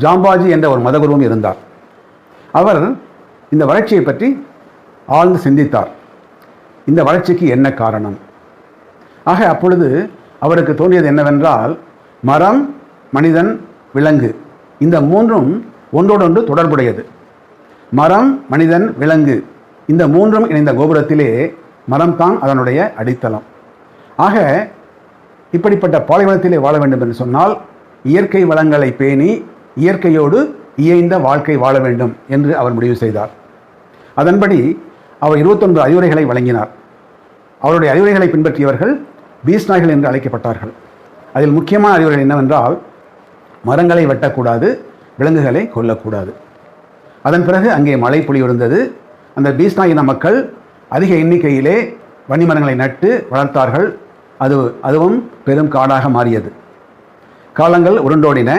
ஜாம்பாஜி என்ற ஒரு மதகுருவும் இருந்தார். அவர் இந்த வறட்சியை பற்றி ஆழ்ந்து சிந்தித்தார். இந்த வறட்சிக்கு என்ன காரணம்? ஆக அப்பொழுது அவருக்கு தோன்றியது என்னவென்றால், மரம், மனிதன், விலங்கு இந்த மூன்றும் ஒன்றோடொன்று தொடர்புடையது. மரம், மனிதன், விலங்கு இந்த மூன்றும் இணைந்த கோபுரத்திலே மரம்தான் அதனுடைய அடித்தளம். ஆக இப்படிப்பட்ட பாலைவனத்திலே வாழ வேண்டும் என்று சொன்னால் இயற்கை வளங்களை பேணி இயற்கையோடு இயைந்த வாழ்க்கை வாழ வேண்டும் என்று அவர் முடிவு செய்தார். அதன்படி அவர் 29 அறிவுரைகளை வழங்கினார். அவருடைய அறிவுரைகளை பின்பற்றியவர்கள் பீஸ்நாய்கள் என்று அழைக்கப்பட்டார்கள். அதில் முக்கியமான அறிவுரைகள் என்னவென்றால், மரங்களை வெட்டக்கூடாது, விலங்குகளை கொல்லக்கூடாது. அதன் பிறகு அங்கே மழை பொழிவிருந்தது. அந்த பீஸ்நாய் இன மக்கள் அதிக எண்ணிக்கையிலே வன்னிமரங்களை நட்டு வளர்த்தார்கள். அதுவும் பெரும் காடாக மாறியது. காலங்கள் உருண்டோடின.